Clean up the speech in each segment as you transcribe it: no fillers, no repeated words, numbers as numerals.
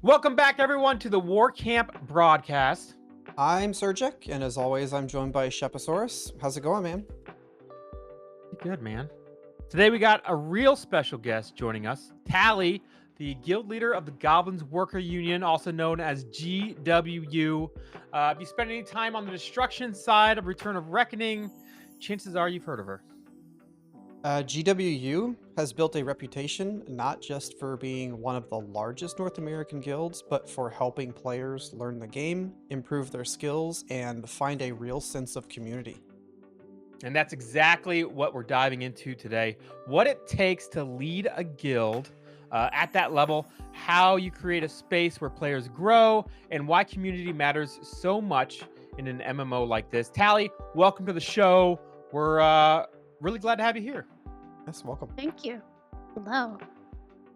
Welcome back, everyone, to the Warcamp broadcast. I'm Serj, and as always, I'm joined by Sheposaurus. How's it going, man? Good, man. Today we got a real special guest joining us, Talli, the guild leader of the Goblins Worker Union, also known as GWU. If you spend any time on the destruction side of Return of Reckoning, chances are you've heard of her. GWU has built a reputation not just for being one of the largest North American guilds, but for helping players learn the game, improve their skills, and find a real sense of community. And that's exactly what we're diving into today. What it takes to lead a guild at that level, how you create a space where players grow, and why community matters so much in an MMO like this. Talli, welcome to the show. We're really glad to have you here. Yes, welcome. Thank you. Hello.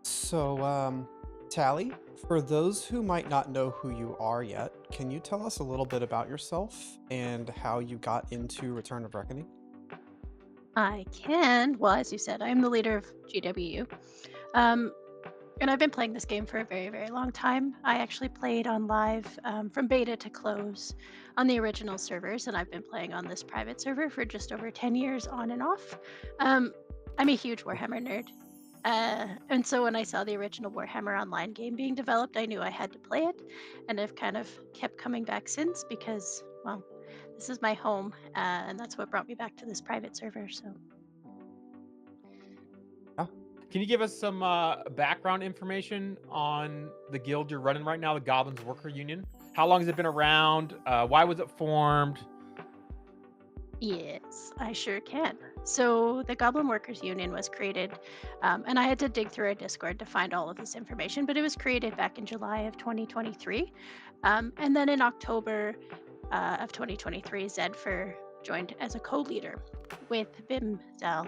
So, Talli, for those who might not know who you are yet, can you tell us a little bit about yourself and how you got into Return of Reckoning? I can. Well, as you said, I'm the leader of GWU. Um, and I've been playing this game for a very, very long time. I actually played on live from beta to close on the original servers, and I've been playing on this private server for just over 10 years on and off. I'm a huge Warhammer nerd. And so when I saw the original Warhammer Online game being developed, I knew I had to play it. And I've kind of kept coming back since because, well, this is my home, and that's what brought me back to this private server. So, Can you give us some background information on the guild you're running right now, the Goblins Worker Union? How long has it been around? Why was it formed? yes, I sure can. So, the Goblin Workers Union was created, and I had to dig through our Discord to find all of this information, but it was created back in July of 2023. And then in October of 2023, Zedfer joined as a co-leader with Bim Zal.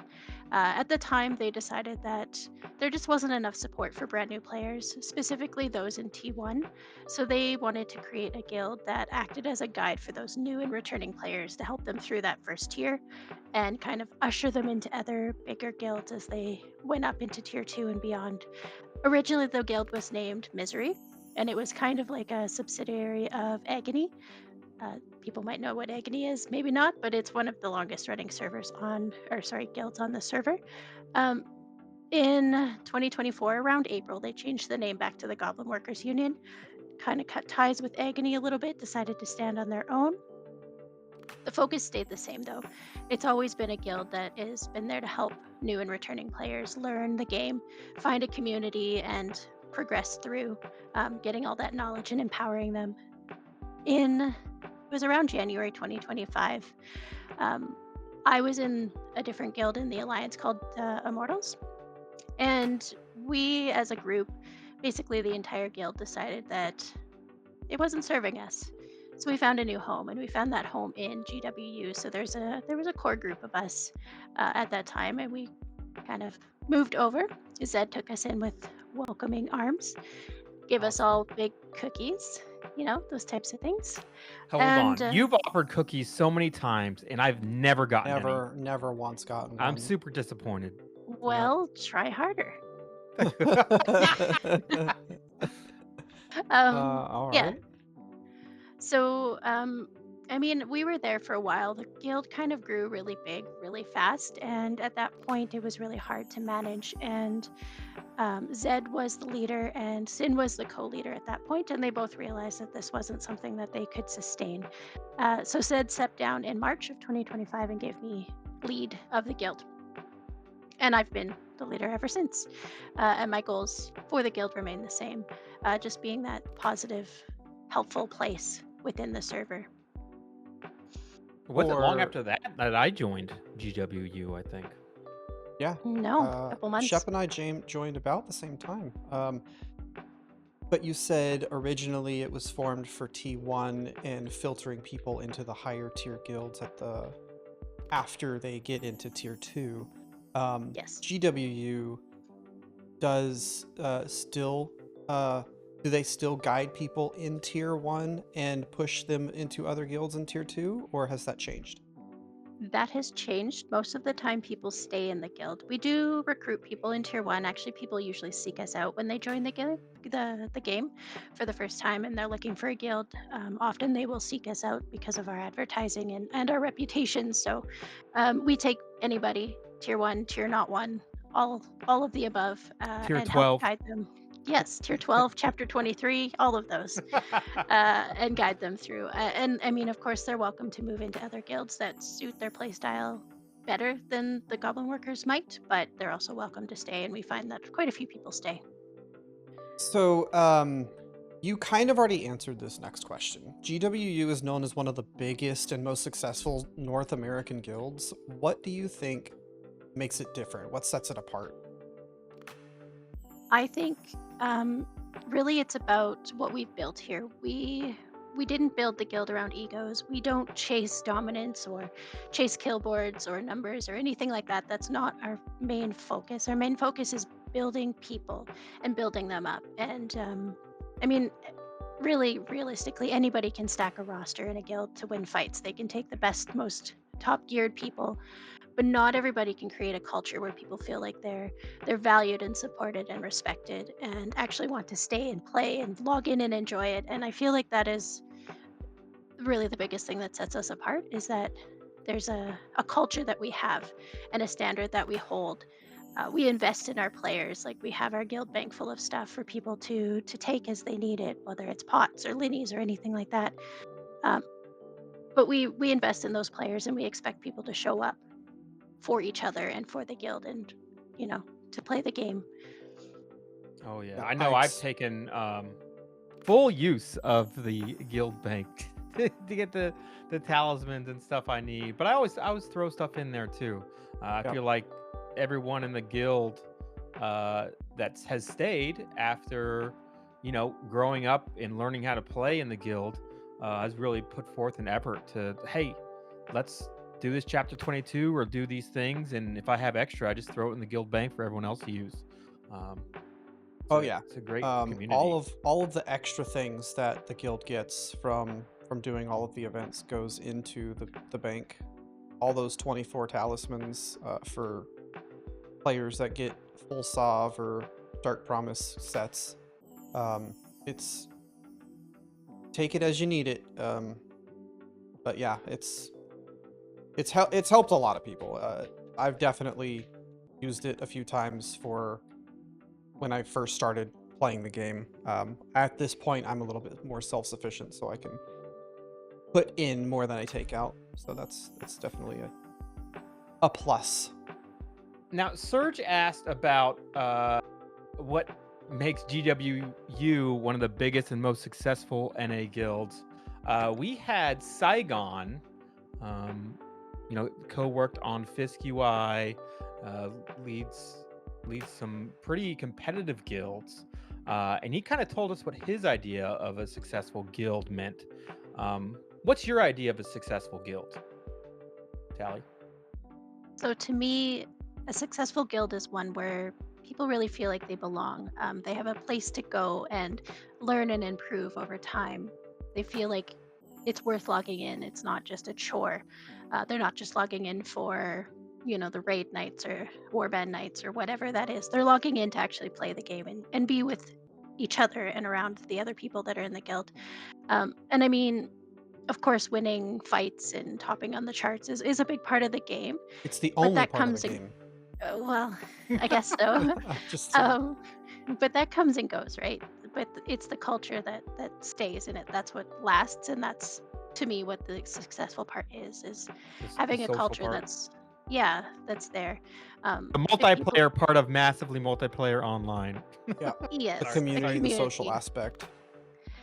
At the time, they decided that there just wasn't enough support for brand new players, specifically those in T1. So they wanted to create a guild that acted as a guide for those new and returning players to help them through that first tier and kind of usher them into other bigger guilds as they went up into tier 2 and beyond. Originally, the guild was named Misery, and it was kind of like a subsidiary of Agony. People might know what Agony is, maybe not, but it's one of the longest running servers on, or sorry, guilds on the server. Um, in 2024, around April, they changed the name back to the Goblin Workers Union, kind of cut ties with Agony a little bit, decided to stand on their own. The focus stayed the same though. It's always been a guild that has been there to help new and returning players learn the game, find a community, and progress through getting all that knowledge and empowering them. It was around January 2025. Um, I was in a different guild in the Alliance called Immortals, and we as a group, basically the entire guild decided that it wasn't serving us. So we found a new home, and we found that home in GWU. So there was a core group of us at that time, and we kind of moved over. Zed took us in with welcoming arms, gave us Awesome. all big cookies, those types of things. Hold And on. You've offered cookies so many times, and I've never gotten any. Never once gotten I'm one. super disappointed. well, try harder. All Yeah. right. So, I mean, we were there for a while. The guild kind of grew really big, really fast, and at that point, it was really hard to manage. And Zed was the leader, and Sin was the co-leader at that point, and they both realized that this wasn't something that they could sustain. So Zed stepped down in March of 2025 and gave me lead of the guild, and I've been the leader ever since. And my goals for the guild remain the same, just being that positive, helpful place within the server. Was it long Or after that I joined GWU, I think? yeah, No, a couple months. Shep and I joined about the same time. But you said originally it was formed for T1 and filtering people into the higher tier guilds after they get into tier 2. Yes. GWU does still do they still guide people in tier 1 and push them into other guilds in tier 2, or has that changed? That has changed. Most of the time, people stay in the guild. We do recruit people in tier one. Actually, people usually seek us out when they join the game for the first time, and they're looking for a guild. Often, they will seek us out because of our advertising and our reputation. So, we take anybody, tier one, tier not one, all of the above, Tier and help 12. guide them. Yes, tier 12, chapter 23, all of those, and guide them through. And I mean, of course, they're welcome to move into other guilds that suit their playstyle better than the Goblin Workers might, but they're also welcome to stay. And we find that quite a few people stay. So, you kind of already answered this next question. GWU is known as one of the biggest and most successful North American guilds. What do you think makes it different? What sets it apart? I think really it's about what we've built here. We didn't build the guild around egos. We don't chase dominance or chase kill boards or numbers or anything like that. That's not our main focus. Our main focus is building people and building them up. And I mean, really, realistically, anybody can stack a roster in a guild to win fights. They can take the best, most top geared people, but not everybody can create a culture where people feel like they're valued and supported and respected and actually want to stay and play and log in and enjoy it. And I feel like that is really the biggest thing that sets us apart, is that there's a culture that we have and a standard that we hold. We invest in our players. Like, we have our guild bank full of stuff for people to take as they need it, whether it's pots or linnies or anything like that. um, but we invest in those players, and we expect people to show up for each other and for the guild, and you know to play the game. Oh yeah, Yeah, I know. I've taken full use of the guild bank to get the talismans and stuff I need. But I always throw stuff in there too. I yeah. feel like everyone in the guild that has stayed after growing up and learning how to play in the guild has really put forth an effort to, hey, let's do this chapter 22 or do these things, and if I have extra, I just throw it in the guild bank for everyone else to use. Um, Oh so yeah. it's a great All community. of the extra things that the guild gets from doing all of the events goes into the bank. All those 24 talismans for players that get full Sov or Dark Promise sets. It's take it as you need it. But yeah, it's helped a lot of people. I've definitely used it a few times for when I first started playing the game. At this point, I'm a little bit more self-sufficient, so I can put in more than I take out. So that's definitely a plus. Now, Serge asked about what makes GWU one of the biggest and most successful NA guilds. We had Saigon, um, co-worked on Fisk UI, uh, leads leads some pretty competitive guilds, and he kind of told us what his idea of a successful guild meant. What's your idea of a successful guild, Tally? So to me, a successful guild is one where people really feel like they belong. They have a place to go and learn and improve over time. They feel like it's worth logging in. It's not just a chore. They're not just logging in for, the raid nights or warband nights or whatever that is. They're logging in to actually play the game and be with each other and around the other people that are in the guild. And I mean, of course, winning fights and topping on the charts is a big part of the game, It's the but only that part of the comes and game. well, I guess so. Just saying. um, but that comes and goes, right? But it's the culture that stays in it. That's what lasts, and that's, to me, what the successful part is The having a social culture part. that's there. The If people, multiplayer part of massively multiplayer online. Yeah, the yes, the community, the social community. aspect.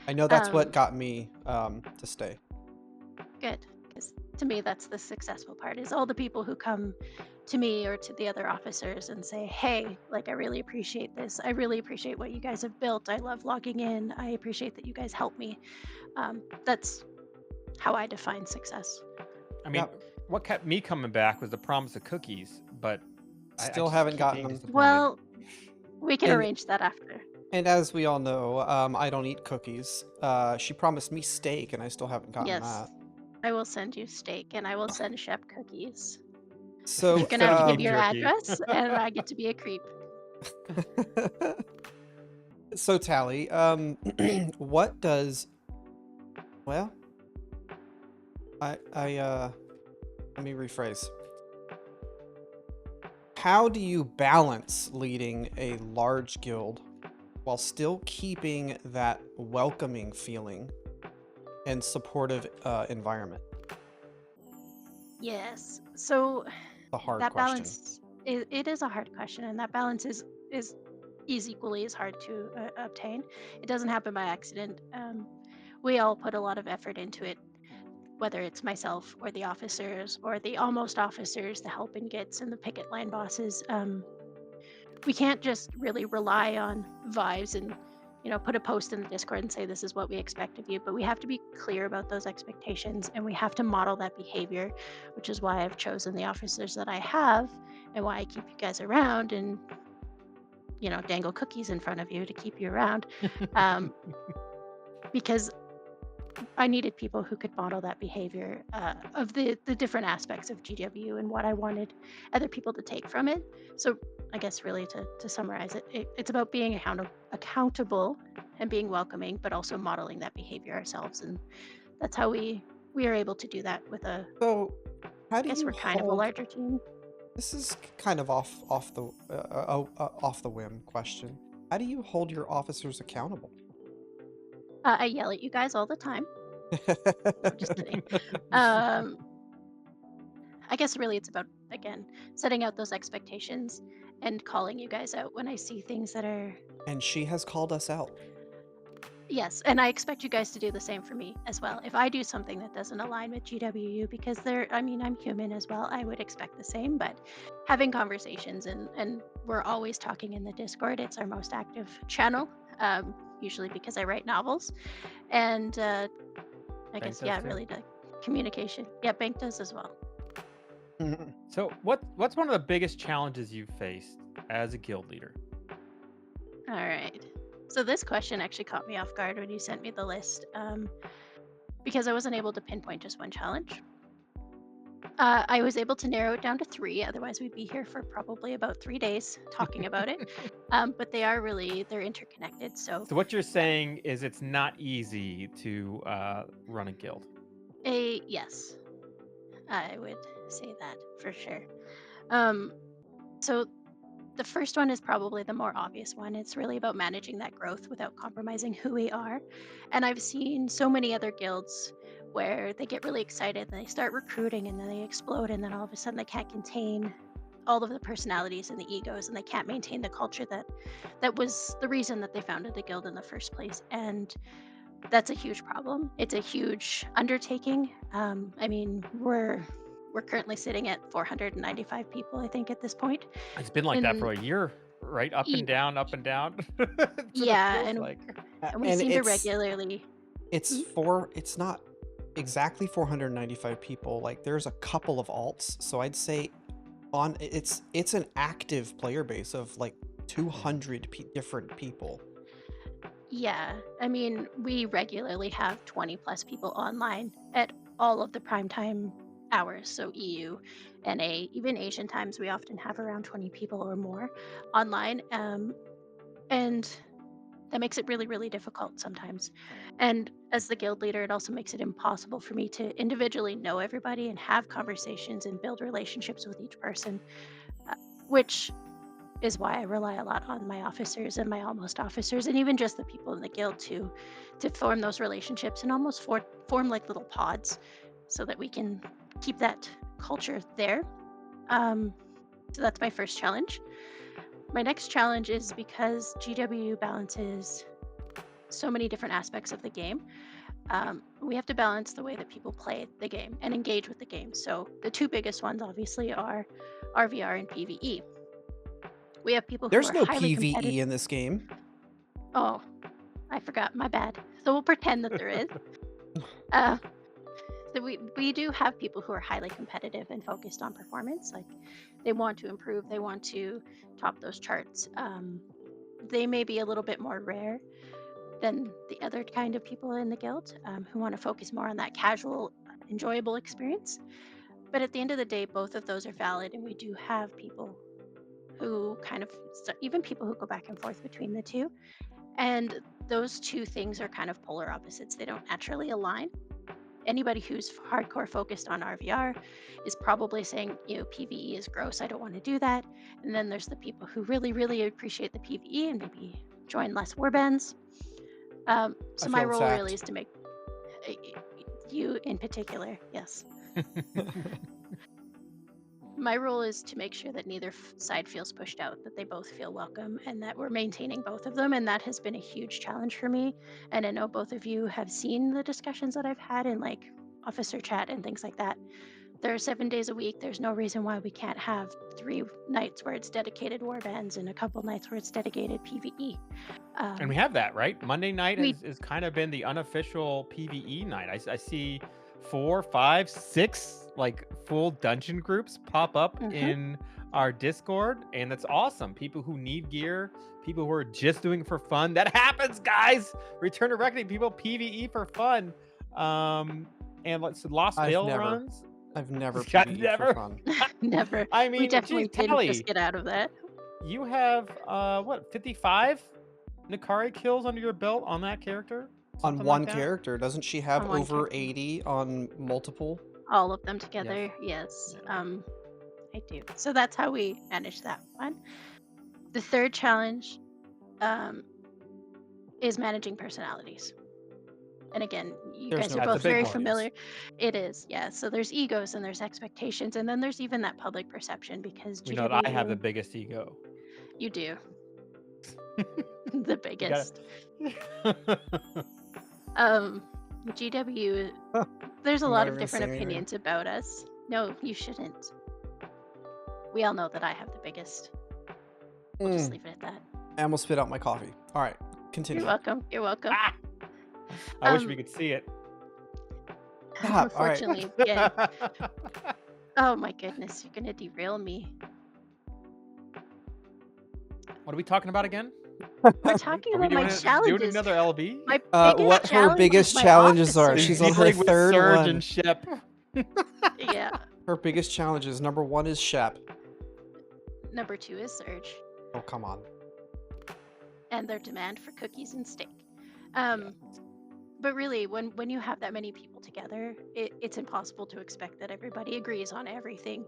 I know that's what Um, got me to stay. Good, because to me, that's the successful part, is all the people who come to me or to the other officers and say, "Hey, like, I really appreciate this. I really appreciate what you guys have built. I love logging in. I appreciate that you guys help me." That's how I define success. I mean, Yep. what kept me coming back was the promise of cookies, but I Still just haven't keep gotten being them. disappointed. Well, we can And arrange that after. as we all know, I don't eat cookies. She promised me steak, and I still haven't gotten Yes. that. I will send you steak and I will send Shep cookies. You're So, gonna have Send to me give beef your jerky. address and I get to be a creep. so Talli, what does, well, let me rephrase. How do you balance leading a large guild while still keeping that welcoming feeling and supportive environment? Yes. So The hard that question. balance it is a hard question, and that balance is equally as hard to obtain. It doesn't happen by accident. We all put a lot of effort into it, whether it's myself or the officers or the almost officers, the help and gets, and the picket line bosses. We can't just really rely on vibes and put a post in the Discord and say this is what we expect of you, but we have to be clear about those expectations and we have to model that behavior, which is why I've chosen the officers that I have and why I keep you guys around and dangle cookies in front of you to keep you around, um, because I needed people who could model that behavior, of the different aspects of GW and what I wanted other people to take from it. So I guess really to summarize it, it's about being accountable and being welcoming, but also modeling that behavior ourselves. And that's how we are able to do that with So, how I do guess you we're kind of a hold? larger team. This is kind of off the whim question. How do you hold your officers accountable? I yell at you guys all the time. No, just kidding. Um, I guess really it's about, again, setting out those expectations and calling you guys out when I see things that are. And she has called us out. Yes, and I expect you guys to do the same for me as well. If I do something that doesn't align with GWU, because I mean, I'm human as well, I would expect the same. But having conversations and we're always talking in the Discord. It's our most active channel, usually because I write novels, and I Bank guess does yeah, too. really the communication. Yeah, Bank does as well. So what's one of the biggest challenges you've faced as a guild leader? All right. So this question actually caught me off guard when you sent me the list, because I wasn't able to pinpoint just one challenge. I was able to narrow it down to three. Otherwise, we'd be here for probably about 3 days talking about it. But they're interconnected. So, So what you're saying is it's not easy to run a guild. a yes, I would say that for sure. Um, so the first one is probably the more obvious one. It's really about managing that growth without compromising who we are. And I've seen so many other guilds where they get really excited and they start recruiting and then they explode and then all of a sudden they can't contain all of the personalities and the egos and they can't maintain the culture that was the reason that they founded the guild in the first place. And that's a huge problem. It's a huge undertaking. I mean, we're currently sitting at 495 people, I think, at this point. It's been like that And for a year, right? Up e- and down, up and down. That's what it yeah, feels like. and we And seem to regularly. it's Mhm. for it's not exactly 495 people. Like there's a couple of alts, so I'd say it's an active player base of like 200 different people. Yeah, I mean, we regularly have 20 plus people online at all of the prime time hours. So EU, NA, even Asian times, we often have around 20 people or more online. And that makes it really, really difficult sometimes. And as the guild leader, it also makes it impossible for me to individually know everybody and have conversations and build relationships with each person, uh, which is why I rely a lot on my officers and my almost officers, and even just the people in the guild to form those relationships and almost form like little pods, so that we can keep that culture there. Um, so that's my first challenge. My next challenge is because GW balances so many different aspects of the game. We have to balance the way that people play the game and engage with the game. So the two biggest ones, obviously, are RVR and PVE. We have people who There's are no highly PvE competitive. in this game. Oh, I forgot. My bad. So we'll pretend that there is. Uh, so we do have people who are highly competitive and focused on performance. Like they want to improve. They want to top those charts. They may be a little bit more rare than the other kind of people in the guild, who want to focus more on that casual enjoyable experience. But at the end of the day, both of those are valid, and we do have people who kind of, even people who go back and forth between the two. And those two things are kind of polar opposites. They don't naturally align. Anybody who's hardcore focused on RVR is probably saying, PvE is gross. I don't want to do that. And then there's the people who really, really appreciate the PvE and maybe join less warbands. So I my feel role really attacked. is to make you in particular, yes. My role is to make sure that neither side feels pushed out, that they both feel welcome, and that we're maintaining both of them. And that has been a huge challenge for me. And I know both of you have seen the discussions that I've had in like officer chat and things like that. There are 7 days a week. There's no reason why we can't have 3 nights where it's dedicated warbands and a couple nights where it's dedicated PvE. And we have that, right? Monday night We has kind of been the unofficial PvE night. I see 4, 5, 6 like full dungeon groups pop up Mhm. in our Discord, and that's awesome. People who need gear, people who are just doing it for fun. That happens, guys. Return to Reckoning, people PvE for fun. And let's Lost I've Veil never runs. I've never God, PvE'd for never. fun. never. I We mean, definitely geez, didn't just Talli, get out of that. you have what 55 Nikari kills under your belt on that character? On Something like one that? character, doesn't she have On one over character. 80 on multiple? All of them Yes. together, yes. Yeah. I do. So that's how we manage that one. The third challenge is managing personalities. And again, you There's guys no are That's a both big very one. familiar. It is, yeah. So there's egos and there's expectations, and then there's even that public perception because We know that I have the GW, biggest ego. you do the You gotta. biggest. GW, there's a I'm lot not of even different saying anything. opinions about us. No, you shouldn't. We all know that I have the biggest. We'll just leave it at that. I almost spit out my coffee. All right, continue. You're welcome. You're welcome. Ah! I wish we could see it. Stop. All right. Unfortunately, again. Oh my goodness, you're gonna derail me. What are we talking about again? We're talking Are we about my doing challenges. another LB? My biggest What her challenge biggest is my challenges are? officers. She's on her Dealing with third Serj one. and Shep. Yeah. Her biggest challenges. Number 1 is Shep. Number 2 is Serj, Oh, come on. and their demand for cookies and steak. But really, when you have that many people together, it's impossible to expect that everybody agrees on everything.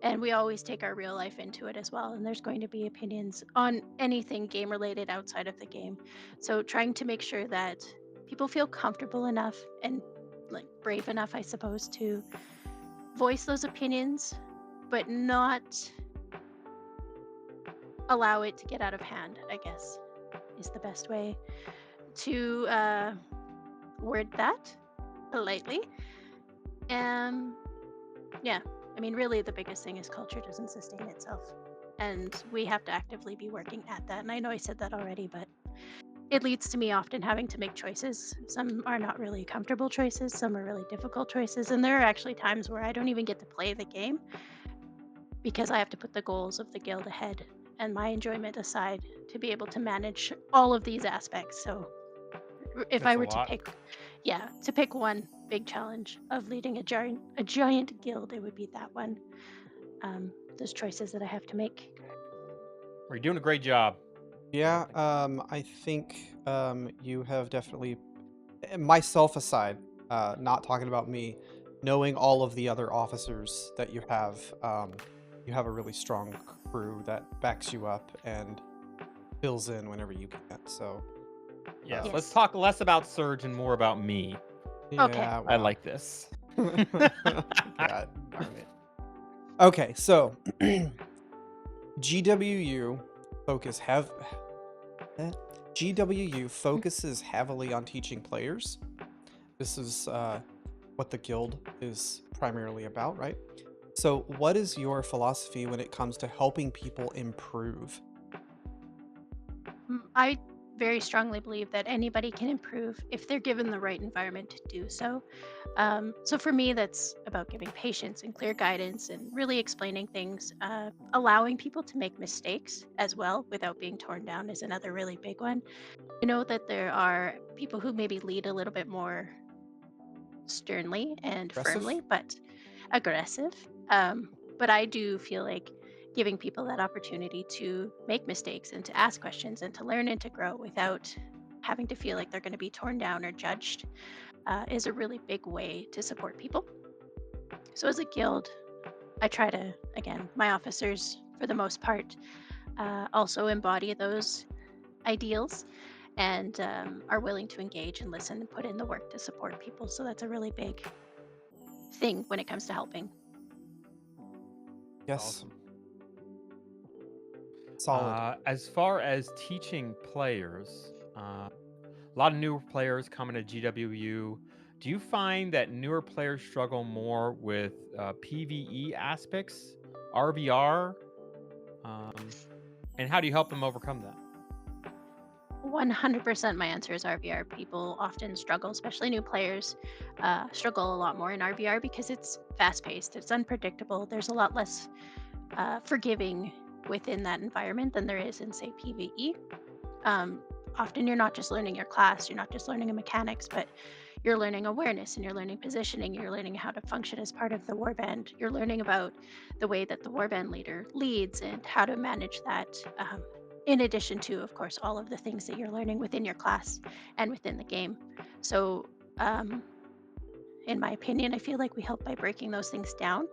And we always take our real life into it as well. And there's going to be opinions on anything game related outside of the game. So trying to make sure that people feel comfortable enough and like brave enough, I suppose, to voice those opinions, but not allow it to get out of hand, I guess, is the best way to word that politely. Yeah, I mean, really, the biggest thing is culture doesn't sustain itself. And we have to actively be working at that. And I know I said that already, but it leads to me often having to make choices. Some are not really comfortable choices, some are really difficult choices. And there are actually times where I don't even get to play the game because I have to put the goals of the guild ahead and my enjoyment aside to be able to manage all of these aspects. So if That's I a were to lot. pick one big challenge of leading a giant guild, it would be that one. Those choices that I have to make. You're doing a great job. Yeah, I think you have definitely, myself aside, not talking about me, knowing all of the other officers that you have a really strong crew that backs you up and fills in whenever you can. So Yes. Yes. Let's talk less about Serj and more about me. Okay. yeah, I well. like this. God darn it. Okay, so GWU focuses heavily on teaching players. This is what the guild is primarily about, right? So what is your philosophy when it comes to helping people improve? I very strongly believe that anybody can improve if they're given the right environment to do so. So for me, that's about giving patience and clear guidance and really explaining things. Allowing people to make mistakes as well without being torn down is another really big one. I know that there are people who maybe lead a little bit more sternly and Aggressive? firmly, but aggressive. But I do feel like giving people that opportunity to make mistakes and to ask questions and to learn and to grow without having to feel like they're going to be torn down or judged is a really big way to support people. So as a guild, I try to, again, my officers, for the most part, also embody those ideals and are willing to engage and listen and put in the work to support people. So that's a really big thing when it comes to helping. Yes. Awesome. Solid. As far as teaching players, a lot of newer players coming to GWU. Do you find that newer players struggle more with PVE aspects, RVR, um, and how do you help them overcome that? 100% my answer is RVR. People often struggle, especially new players, struggle a lot more in RVR because it's fast paced, it's unpredictable. There's a lot less forgiving within that environment than there is in, say, PvE. Um, Often you're not just learning your class, you're not just learning a mechanics, but you're learning awareness and you're learning positioning, you're learning how to function as part of the warband, you're learning about the way that the warband leader leads and how to manage that. In addition to, of course, all of the things that you're learning within your class and within the game. So, in my opinion, I feel like we help by breaking those things down.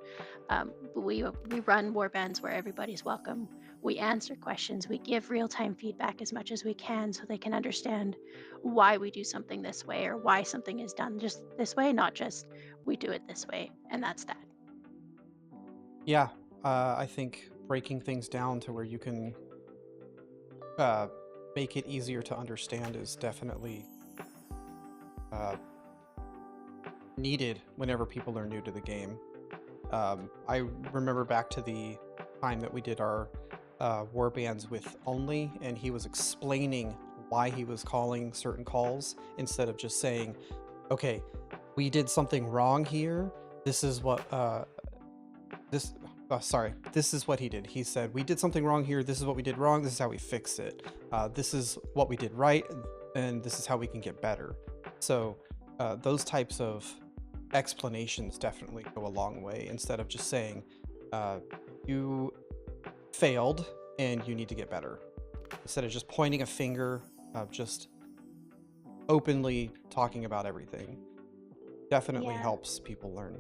We run war bands where everybody's welcome. We answer questions. We give real time feedback as much as we can so they can understand why we do something this way or why something is done just this way, not just we do it this way and that's that. Yeah. I think breaking things down to where you can uh, make it easier to understand is definitely uh, needed whenever people are new to the game. I remember back to the time that we did our war bands with Only, and he was explaining why he was calling certain calls instead of just saying, okay, we did something wrong here. This is what this is what he did. He said, we did something wrong here. This is what we did wrong. This is how we fix it. This is what we did right, and this is how we can get better. So those types of explanations definitely go a long way instead of just saying, you failed and you need to get better. Instead of just pointing a finger, just openly talking about everything. Definitely Yeah. helps people learn.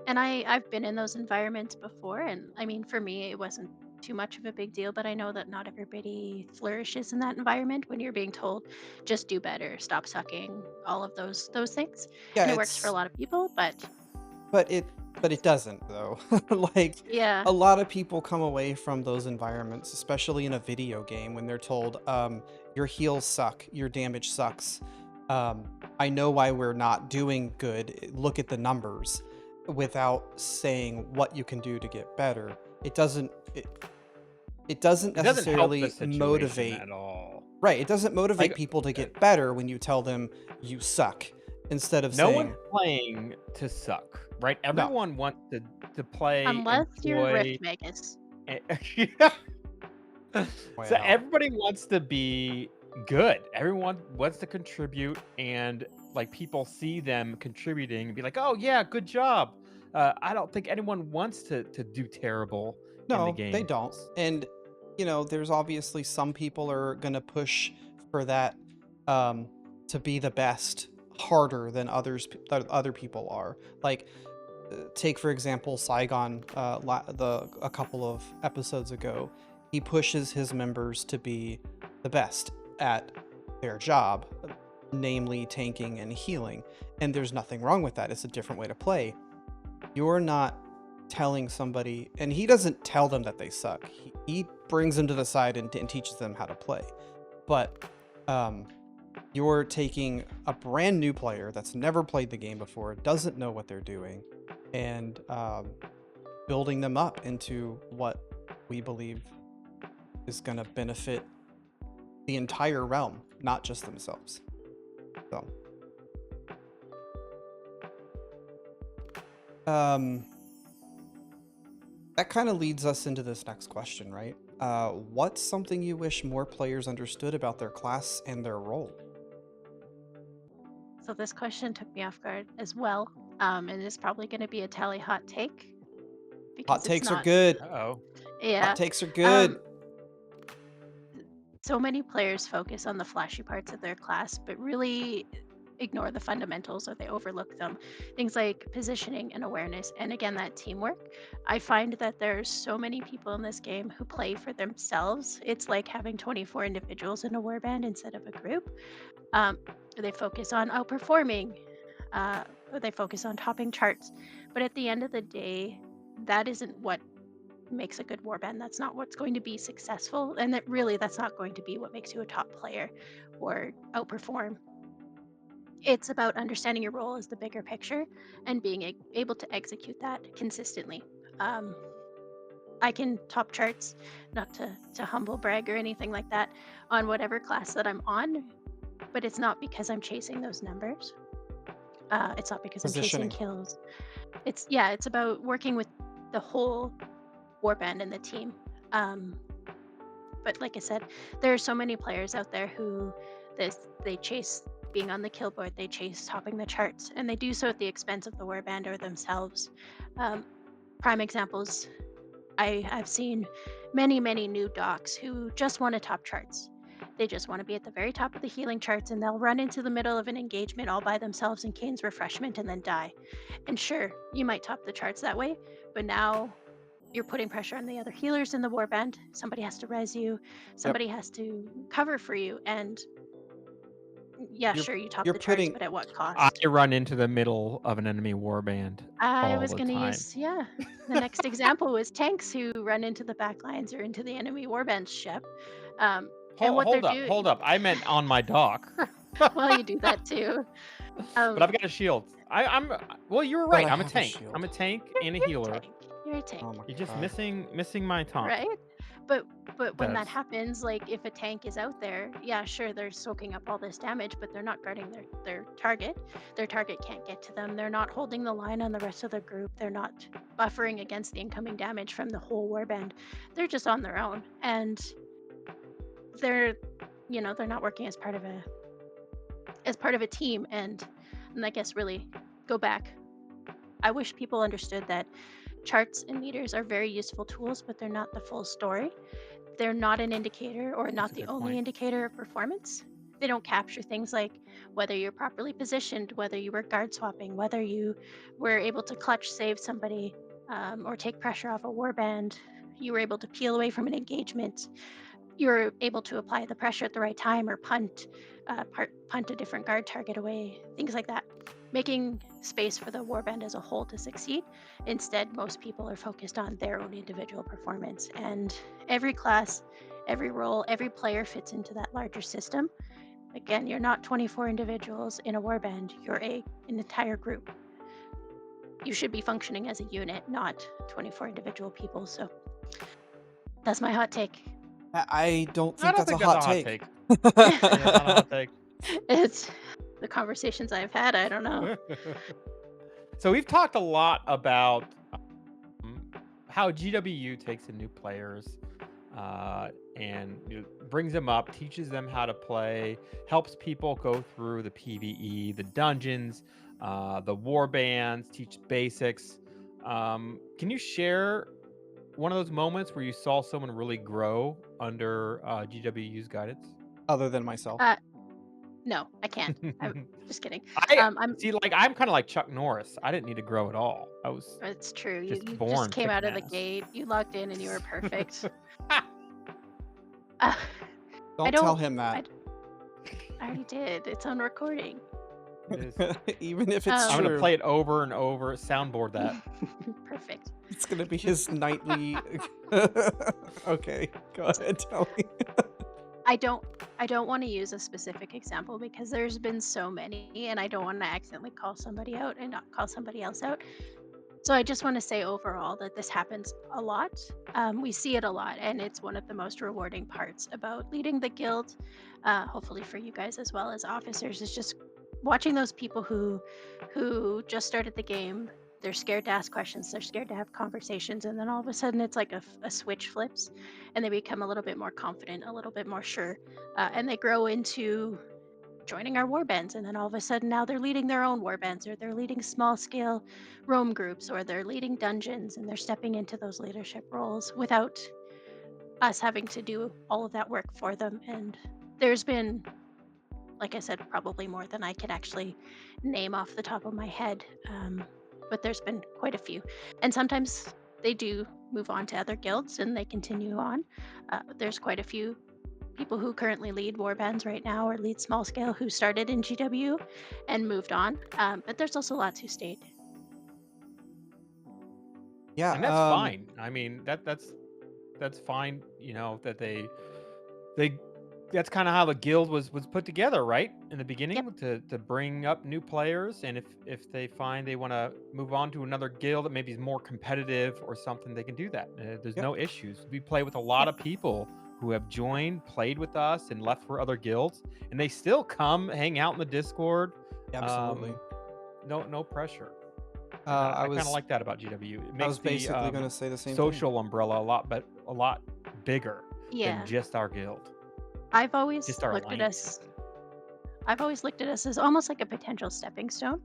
And I've been in those environments before, and I mean, for me, it wasn't too much of a big deal, but I know that not everybody flourishes in that environment when you're being told, just do better, stop sucking, all of those things. Yeah, And it works for a it's lot of people, but but it doesn't though. Like yeah, a lot of people come away from those environments, especially in a video game, when they're told, your heals suck, your damage sucks. I know why we're not doing good. Look at the numbers, without saying what you can do to get better. It doesn't It doesn't help the necessarily situation motivate. at all. Right, it doesn't motivate Like, people to uh, get better when you tell them you suck instead of no one's saying playing to suck, right? no. Everyone wants to play, unless you're enjoy. Rift Magus. eh, So Well, everybody wants to be good. Everyone wants to contribute, and like people see them contributing and be like, "Oh yeah, good job." I don't think anyone wants to do terrible in the no, they game. don't. And there's obviously some people are gonna push for that, um, to be the best harder than that other people are. Like, take for example Saigon. A couple of episodes ago, he pushes his members to be the best at their job, namely tanking and healing. And there's nothing wrong with that. It's a different way to play. You're not telling somebody, and he doesn't tell them that they suck. He brings them to the side and teaches them how to play. But um, you're taking a brand new player that's never played the game before, doesn't know what they're doing, and building them up into what we believe is going to benefit the entire realm, not just themselves. So, that kind of leads us into this next question, right? What's something you wish more players understood about their class and their role? So this question took me off guard as well. And it's probably going to be a Talli hot take because Hot it's takes are not. good. Uh-oh. Yeah. Hot takes are good. So many players focus on the flashy parts of their class, but really ignore the fundamentals or they overlook them. Things like positioning and awareness, and again, that teamwork. I find that there's so many people in this game who play for themselves. It's like having 24 individuals in a warband instead of a group. Um, they focus on outperforming, or they focus on topping charts. But at the end of the day, that isn't what makes a good warband. That's not what's going to be successful, and that's not going to be what makes you a top player or outperform. It's about understanding your role as the bigger picture and being able to execute that consistently. Um, I can top charts, not to humble brag or anything like that, on whatever class that I'm on, but it's not because I'm chasing those numbers. It's not because I'm chasing Positioning. kills. It's about working with the whole warband and the team. Um, but like I said, there are so many players out there who they chase being on the kill board, they chase topping the charts, and they do so at the expense of the warband or themselves. Um, Prime examples, I've seen many new docs who just want to top charts. They just want to be at the very top of the healing charts, and they'll run into the middle of an engagement all by themselves in Kane's refreshment and then die. And sure, you might top the charts that way, but now you're putting pressure on the other healers in the warband. Somebody has to res you, somebody has to cover for you, and yeah, You're sure, you top you're the charts, putting but at what I cost? run into the middle of an enemy warband I all was the going to time. use, yeah, the next example was tanks who run into the back lines or into the enemy warband ship. And what they're doing, Hold up. I meant on my dock. well, you do that too. But I've got a shield. Well, you were But right. I I'm a have a tank. I'm shield. a tank and a You're a healer. tank. You're a tank. Oh my You're just god. missing my taunt. Right? But when that That's happens, like if a tank is out there, yeah, sure, they're soaking up all this damage, but they're not guarding their target. Their target can't get to them. They're not holding the line on the rest of the group. They're not buffering against the incoming damage from the whole warband. They're just on their own. And they're they're not working as part of a team. And I guess really go back. I wish people understood that charts and meters are very useful tools, but they're not the full story. They're not an indicator or not a the good only point. indicator of performance. They don't capture things like whether you're properly positioned, whether you were guard swapping, whether you were able to clutch save somebody, or take pressure off a warband. You were able to peel away from an engagement. You're able to apply the pressure at the right time or punt a different guard target away, things like that. Making space for the warband as a whole to succeed. Instead, most people are focused on their own individual performance. And every class, every role, every player fits into that larger system. Again, you're not 24 individuals in a warband, you're an entire group. You should be functioning as a unit, not 24 individual people. So that's my hot take. I don't I think don't that's a think that's hot a hot take. take. Yeah, it's not a hot take. It's the conversations I've had, I don't know. So we've talked a lot about how GWU takes in new players and brings them up, teaches them how to play, helps people go through the PvE, the dungeons, the war bands, teach basics. Can you share one of those moments where you saw someone really grow under GWU's guidance? Other than myself. No, I can't. I'm just kidding. I I'm see. Like I'm kind of like Chuck Norris. I didn't need to grow at all. I was It's true. You just you just born came out kicking of the ass. gate. You logged in and you were perfect. I Don't tell don't. him I, that. I already did. It's on recording. It is. Even if it's I'm gonna true. play it over and over. Soundboard that. Perfect. It's gonna be his nightly. Okay, go ahead, tell me. I don't want to use a specific example because there's been so many, and I don't want to accidentally call somebody out and not call somebody else out. So I just want to say overall that this happens a lot. We see it a lot, and it's one of the most rewarding parts about leading the guild. Hopefully for you guys as well as officers, is just watching those people who just started the game. They're scared to ask questions. They're scared to have conversations, and then all of a sudden, it's like a switch flips, and they become a little bit more confident, a little bit more sure, and they grow into joining our warbands, and then all of a sudden now they're leading their own warbands, or they're leading small scale roam groups, or they're leading dungeons, and they're stepping into those leadership roles without us having to do all of that work for them. And there's been, like I said, probably more than I can actually name off the top of my head. But there's been quite a few. And sometimes they do move on to other guilds and they continue on. There's quite a few people who currently lead warbands right now or lead small scale who started in GW and moved on. But there's also lots who stayed. Yeah. And that's fine. I mean, that's fine. You know that they that's kind of how the guild was put together, right? In the Yep. beginning, to bring up new players, and if they find they want to move on to another guild that maybe is more competitive or something, they can do that. There's Yep. no issues. We play with a lot Yep. of people who have joined, played with us, and left for other guilds, and they still come hang out in the Discord. Absolutely. No pressure. And I I kind of was like that about GW. It I makes was the basically going to say the same thing. social umbrella a lot bigger than Yeah. just our guild, I've always just our looked at alliance. us. I've always looked at us as almost like a potential stepping stone.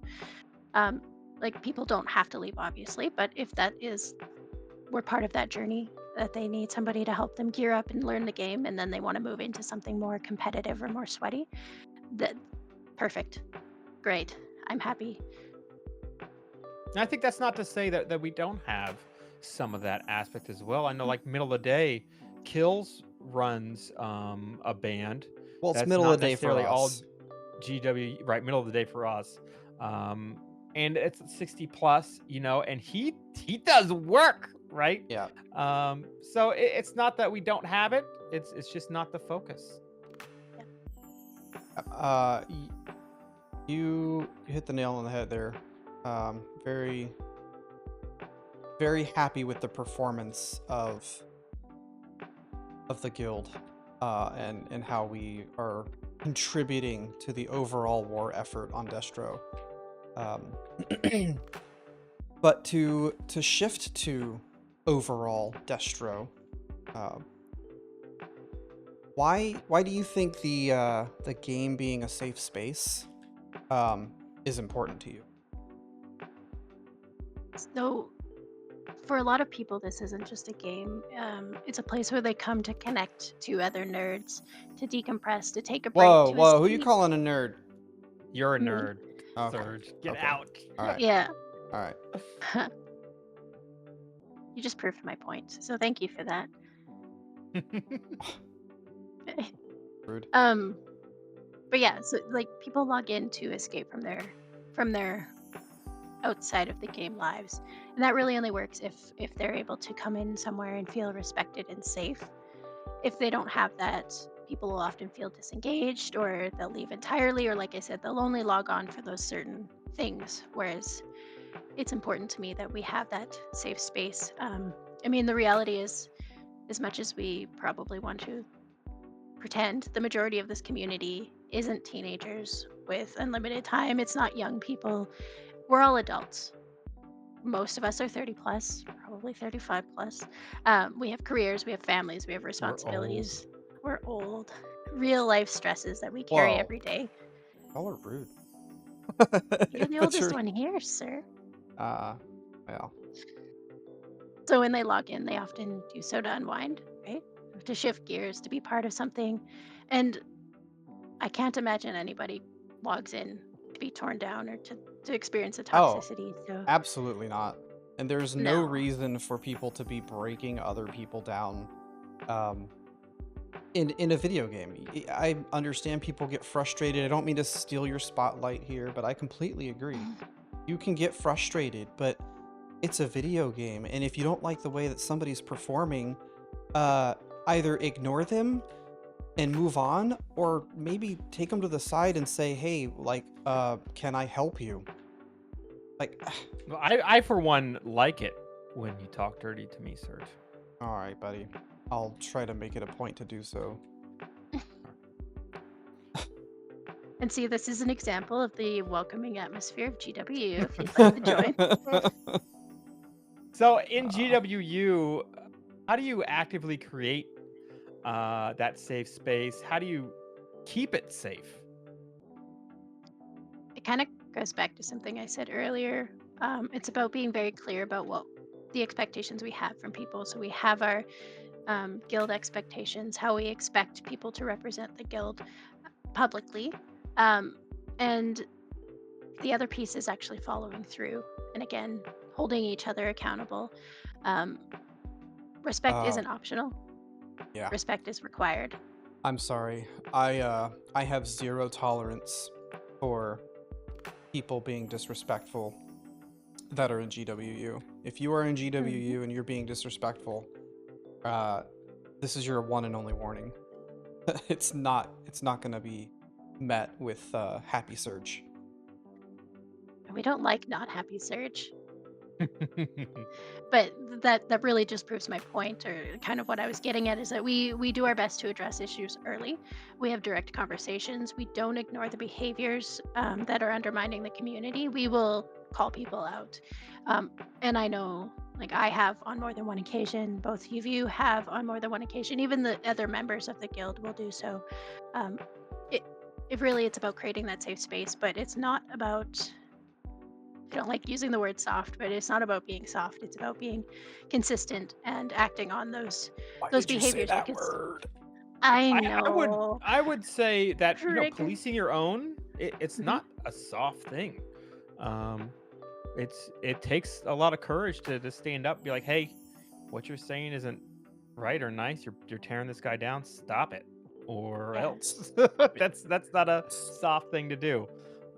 Um, like people don't have to leave, obviously, but if that is, we're part of that journey, that they need somebody to help them gear up and learn the game, and then they want to move into something more competitive or more sweaty. That perfect, great. I'm happy. And I think that's not to say that we don't have some of that aspect as well. I know, like middle of the day, Kills runs a band Well, it's that's middle not of the day for necessarily all us. GW, right? Middle of the day for us, and it's 60 plus, you know, and he does work, right? Yeah. So it's not that we don't have it; it's just not the focus. You hit the nail on the head there. Very, very happy with the performance of the guild, and how we are contributing to the overall war effort on Destro. But to shift to overall Destro, why do you think the game being a safe space is important to you? So, for a lot of people, this isn't just a game. It's a place where they come to connect to other nerds, to decompress, to take a break, Whoa, to whoa, who you escape. calling a nerd? You're a Me. nerd, Okay, Serge. Get okay. out. All right, Yeah. all right. You just proved my point. So thank you for that. Rude. But yeah, so like people log in to escape from their outside of the game lives. And that really only works if they're able to come in somewhere and feel respected and safe. If they don't have that, people will often feel disengaged or they'll leave entirely, or like I said, they'll only log on for those certain things. Whereas it's important to me that we have that safe space. I mean, the reality is, as much as we probably want to pretend, the majority of this community isn't teenagers with unlimited time. It's not young people. We're all adults. Most of us are 30 plus, probably 35 plus. We have careers, we have families, we have We're old. responsibilities. We're old. Real life stresses that we carry Whoa, every day. y'all are rude. You're the But oldest one here, sir. well, So when they log in, they often do so to unwind, right? To shift gears, to be part of something. And I can't imagine anybody logs in to be torn down or to experience the oh, toxicity. So absolutely not. And there's no no. reason for people to be breaking other people down, um, in a video game. I understand people get frustrated. I don't mean to steal your spotlight here, but I completely agree. You can get frustrated, but it's a video game, and if you don't like the way that somebody's performing, either ignore them and move on, or maybe take them to the side and say, hey, like, can I help you? Like, Well, I for one like it when you talk dirty to me, Serge. all right, buddy. I'll try to make it a point to do so. And see, this is an example of the welcoming atmosphere of GW if you'd like to join. So in GWU, how do you actively create that safe space? How do you keep it safe? it kind of goes back to something I said earlier. It's about being very clear about what the expectations we have from people. So we have our guild expectations, how we expect people to represent the guild publicly. Um, and the other piece is actually following through. And again, holding each other accountable. Um, respect Uh, isn't optional, yeah. respect is required. I'm sorry. I have zero tolerance for people being disrespectful that are in GWU. If you are in Mhm. GWU and you're being disrespectful, uh, this is your one and only warning. It's not gonna be met with happy Serj. And we don't like not happy Surge. But that really just proves my point, or kind of what I was getting at, is that we do our best to address issues early. We have direct conversations. We don't ignore the behaviors that are undermining the community. We will call people out. um, and I know, like, I have on more than one occasion, both of you have on more than one occasion, even the other members of the guild will do so. um, it, it really, it's about creating that safe space, but it's not about, I don't like using the word soft, but it's not about being soft. It's about being consistent and acting on Why those did you say behaviors, that because word? I I would know. I would say that, Friggin'. policing your own, it's Mhm. not a soft thing. Um, it takes a lot of courage to stand up and be like, hey, what you're saying isn't right or nice. You're tearing this guy down. Stop it, or Yeah. else. Stop it. That's not a soft thing to do.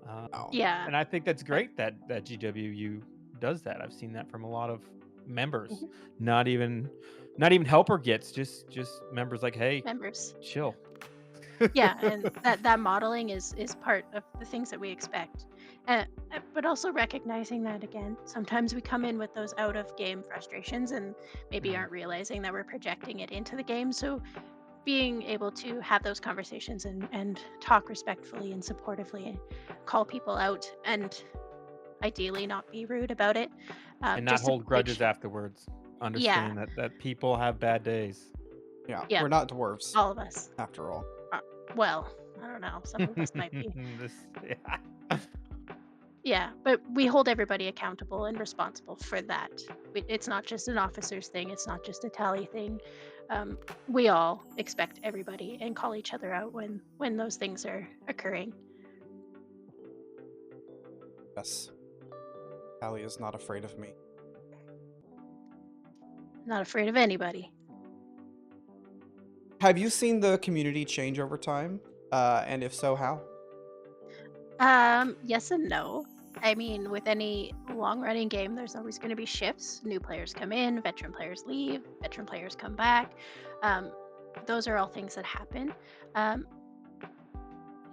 Oh. Yeah. And I think that's Uh, great that GWU does that. I've seen that from a lot of members. mhm. Not even not even helper gets, just members like, hey, Members. chill. Yeah, and that modeling is part of the things that we expect. But also recognizing that, again, sometimes we come in with those out of game frustrations and maybe Mhm. aren't realizing that we're projecting it into the game. So being able to have those conversations and talk respectfully and supportively and call people out, and ideally not be rude about it, And not just to hold make grudges sure. afterwards. Yeah, Understand that people have bad days. Yeah, yeah, we're not dwarves, all of us. after all. uh, well, I don't know, some of us might be. This, yeah. Yeah, but we hold everybody accountable and responsible for that. It's not just an officer's thing, it's not just a Tally thing. um, we all expect everybody and call each other out when those things are occurring. Yes, Talli is not afraid of me. Not afraid of anybody. Have you seen the community change over time? And if so, how? Yes and no. I mean, with any long running game, there's always going to be shifts. New players come in, veteran players leave, veteran players come back. Um, those are all things that happen. Um,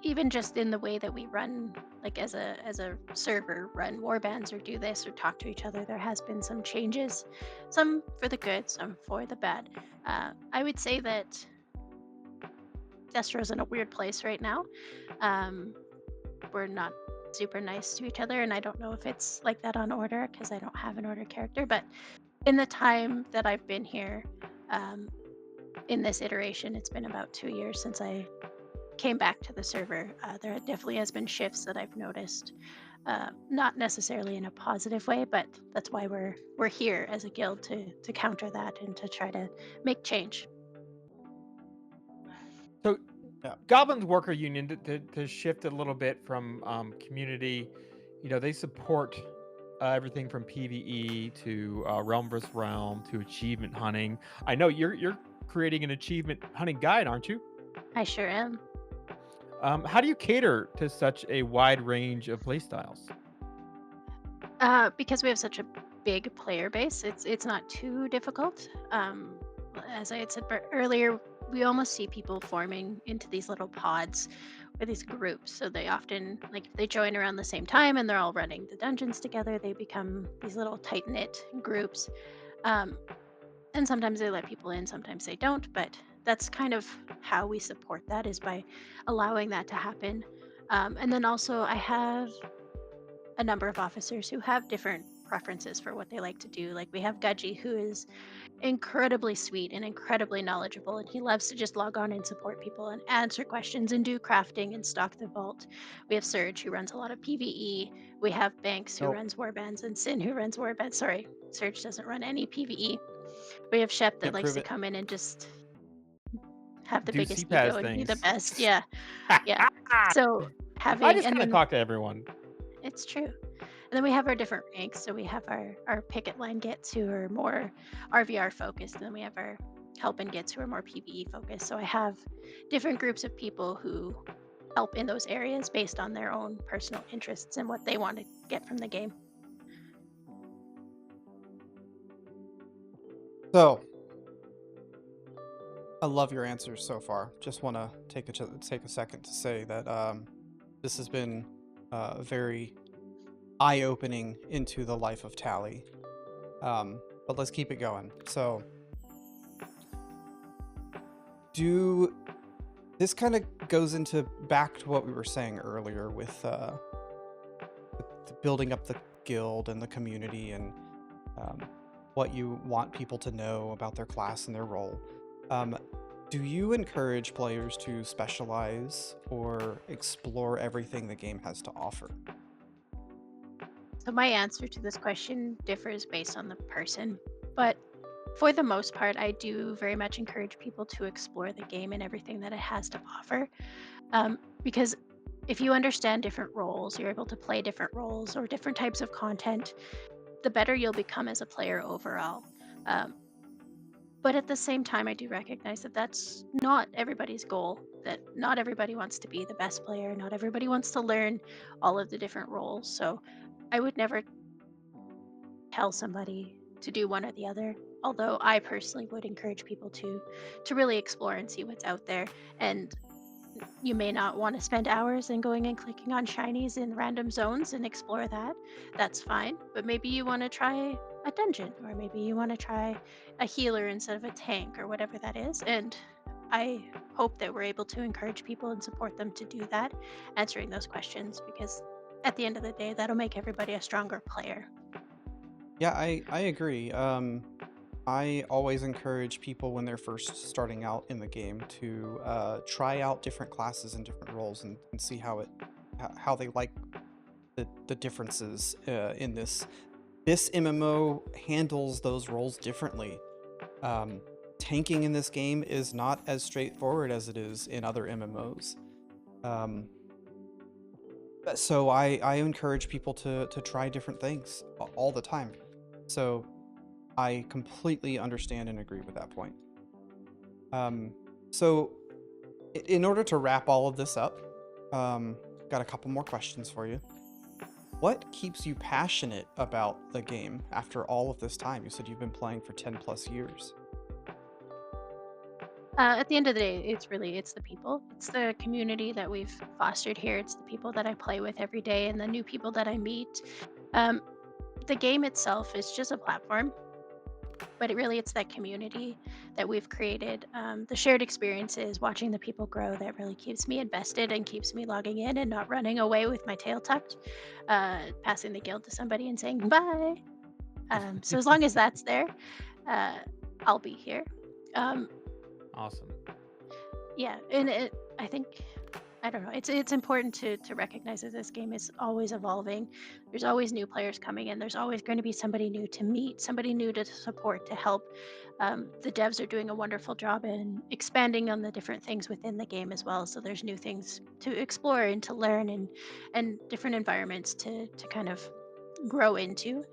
even just in the way that we run, like as a server, run warbands or do this or talk to each other, there has been some changes, some for the good, some for the bad. I would say that Destro's in a weird place right now. Um, we're not super nice to each other, and I don't know if it's like that on order because I don't have an order character. But in the time that I've been here, um, in this iteration, it's been about 2 years since I came back to the server. There definitely has been shifts that I've noticed, not necessarily in a positive way, but that's why we're here as a guild, to counter that and to try to make change. So Yeah. Goblin's Worker Union, to shift a little bit from community, they support everything from PvE to realm versus realm to achievement hunting. I know you're creating an achievement hunting guide, aren't you? I sure am. How do you cater to such a wide range of playstyles? Because we have such a big player base, it's not too difficult. As I had said earlier, we almost see people forming into these little pods or these groups. So they often, like, if they join around the same time and they're all running the dungeons together, they become these little tight knit groups. Um, and sometimes they let people in, sometimes they don't. But that's kind of how we support that, is by allowing that to happen. And then also, I have a number of officers who have different preferences for what they like to do. Like we have Gudgy, who is incredibly sweet and incredibly knowledgeable, and he loves to just log on and support people and answer questions and do crafting and stock the vault. We have Serj, who runs a lot of PvE. We have Banks, who Nope. runs warbands, and Sin, who runs warbands. Sorry, Serj doesn't run any PvE. We have Shep that Can't likes prove to it. come in and just have the Do biggest CPAS ego and be the things. best. Yeah, yeah. So I just and kind of then talk to everyone. it's true. And then we have our different ranks. So we have our picket line gets, who are more RVR focused, and then we have our help and gets, who are more PvE focused. So I have different groups of people who help in those areas based on their own personal interests and what they want to get from the game. So, I love your answers so far. Just want to take a second to say that this has been very eye-opening into the life of Talli. But let's keep it going. So, this kind of goes into back to what we were saying earlier with the building up the guild and the community and what you want people to know about their class and their role. Do you encourage players to specialize or explore everything the game has to offer? So my answer to this question differs based on the person, but for the most part, I do very much encourage people to explore the game and everything that it has to offer. Because if you understand different roles, you're able to play different roles or different types of content, the better you'll become as a player overall. Um, but at the same time, I do recognize that that's not everybody's goal, that not everybody wants to be the best player, not everybody wants to learn all of the different roles. So I would never tell somebody to do one or the other, although I personally would encourage people to really explore and see what's out there. And you may not want to spend hours in going and clicking on shinies in random zones and explore that. That's fine. But maybe you want to try a dungeon, or maybe you want to try a healer instead of a tank, or whatever that is. And I hope that we're able to encourage people and support them to do that, answering those questions, because at the end of the day, that'll make everybody a stronger player. Yeah, I agree. I always encourage people when they're first starting out in the game to try out different classes and different roles and see how they like the differences in this. This MMO handles those roles differently. Tanking in this game is not as straightforward as it is in other MMOs. So I encourage people to try different things all the time. So I completely understand and agree with that point. So in order to wrap all of this up, got a couple more questions for you. What keeps you passionate about the game after all of this time? You said you've been playing for 10 plus years. At the end of the day, it's the people. It's the community that we've fostered here. It's the people that I play with every day and the new people that I meet. Um, the game itself is just a platform, but it's that community that we've created. The shared experiences, watching the people grow, that really keeps me invested and keeps me logging in and not running away with my tail tucked, passing the guild to somebody and saying bye. So as long as that's there, I'll be here. Um, Awesome. yeah, and I think, I don't know, it's important to recognize that this game is always evolving. There's always new players coming in. There's always going to be somebody new to meet, somebody new to support, to help. The devs are doing a wonderful job in expanding on the different things within the game as well. So there's new things to explore and to learn, and different environments to kind of grow into.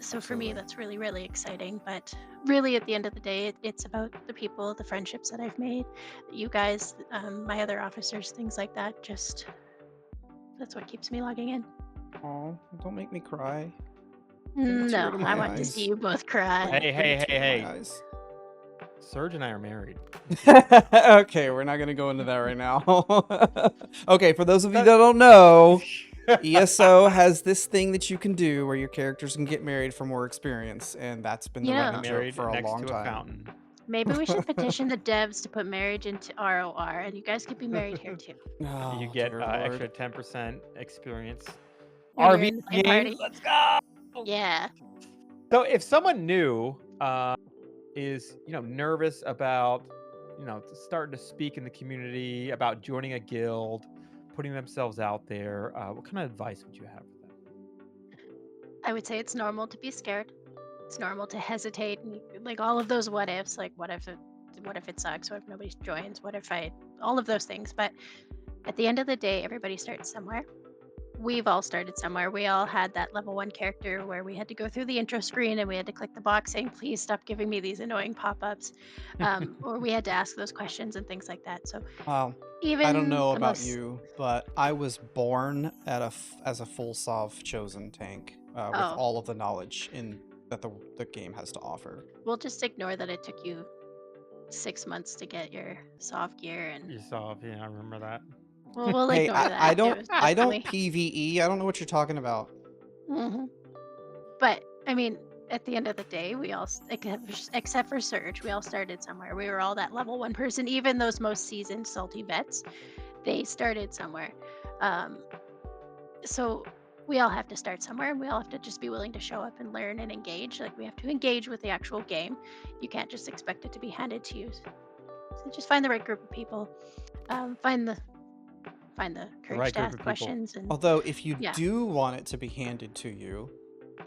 So for me, Absolutely. that's really, really exciting. But really, at the end of the day, it's about the people, the friendships that I've made, you guys, my other officers, things like that. Just that's what keeps me logging in. Oh, don't make me cry. Bring a tear No, to I my want to see eyes. you both cry. Hey, Bring a hey, tear to hey, my hey. eyes. Serj and I are married. Okay, we're not going to go into that right now. Okay, for those of you that don't know, ESO has this thing that you can do where your characters can get married for more experience, and that's been the You running know, joke Married for a next long to a time. fountain. maybe we should petition the devs to put marriage into ROR, and you guys could be married here too. Oh, You get dear Lord. extra 10% experience when you're RV in the same games. party. Let's go. Yeah. So if someone new is nervous about starting to speak in the community, about joining a guild, putting themselves out there, what kind of advice would you have for them? I would say it's normal to be scared. It's normal to hesitate and like all of those what ifs, like what if it sucks, what if nobody joins, what if I all of those things. But at the end of the day, everybody starts somewhere. We've all started somewhere. We all had that level 1 character where we had to go through the intro screen and we had to click the box saying, please stop giving me these annoying pop-ups. Or we had to ask those questions and things like that. So Well, I don't even know the about most you, but I was born as a full Sov chosen tank with oh, all of the knowledge that the game has to offer. we'll just ignore that it took you 6 months to get your soft gear and You saw, yeah, I remember that. we'll Hey, ignore I that. It don't was I don't definitely PvE. I don't know what you're talking about. Mhm. But I mean, at the end of the day, we all, except for Serj, we all started somewhere. We were all that level 1 person. Even those most seasoned salty vets, they started somewhere. Um, so we all have to start somewhere, and we all have to just be willing to show up and learn and engage. Like we have to engage with the actual game. You can't just expect it to be handed to you. So just find the right group of people. Find the The courage right to group ask of people. questions, and Although, if you yeah. do want it to be handed to you,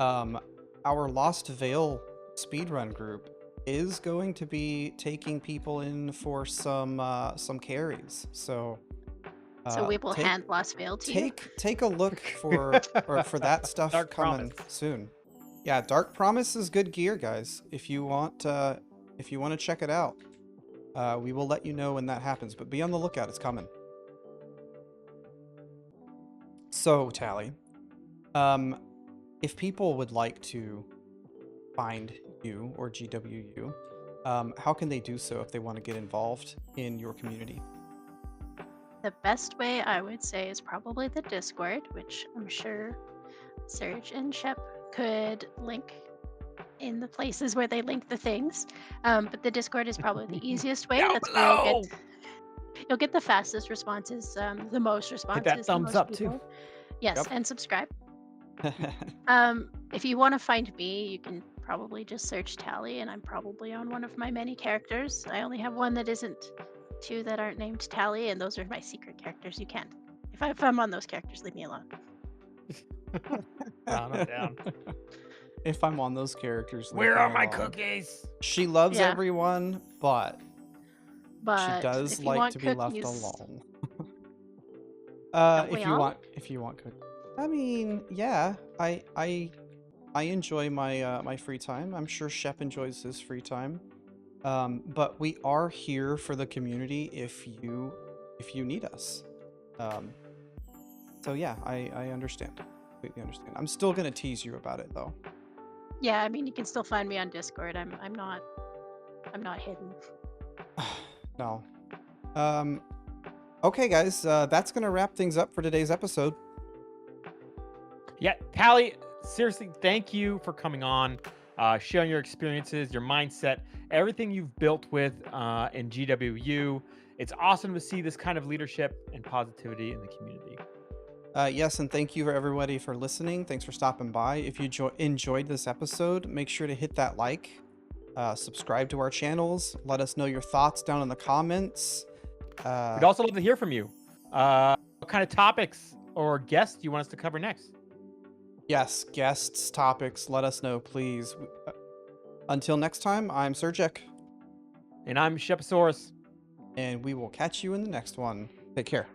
our Lost Veil speedrun group is going to be taking people in for some carries. So So we will take hand Lost Veil to you. take a look for that stuff Dark coming Promise. soon. Yeah, Dark Promise is good gear, guys. If you want to check it out, we will let you know when that happens. But be on the lookout; it's coming. So, Talli, if people would like to find you or GWU, how can they do so if they want to get involved in your community? The best way I would say is probably the Discord, which I'm sure Serj and Shep could link in the places where they link the things. But the Discord is probably the easiest way. Down That's where below. you'll get the fastest responses, the most Hit that responses, the thumbs most up too. people. Yes, Yep. and subscribe. If you want to find me, you can probably just search Talli, and I'm probably on one of my many characters. I only have one that isn't two that aren't named Talli, and those are my secret characters. You can't. If I'm on those characters, leave me alone. I'm down. If I'm on those characters, leave Where me are my alone. cookies? She loves Yeah. everyone, but she But does if you like want to be left cookies, alone. don't we If you all? want cookies, I mean, yeah, I enjoy my my free time. I'm sure Shep enjoys his free time. But we are here for the community if you need us. Um, so yeah, I understand. Completely understand. I'm still gonna tease you about it though. Yeah, I mean, you can still find me on Discord. I'm not hidden. No. Okay, guys, that's gonna wrap things up for today's episode. Yeah, Talli, seriously, thank you for coming on, sharing your experiences, your mindset, everything you've built with in GWU. It's awesome to see this kind of leadership and positivity in the community. Yes, and thank you for everybody for listening. Thanks for stopping by. If you enjoyed this episode, make sure to hit that like, subscribe to our channels, let us know your thoughts down in the comments. We'd also love to hear from you. What kind of topics or guests do you want us to cover next? Yes, guests, topics, let us know, please. Until next time, I'm Serjek. And I'm Sheposaurus. And we will catch you in the next one. Take care.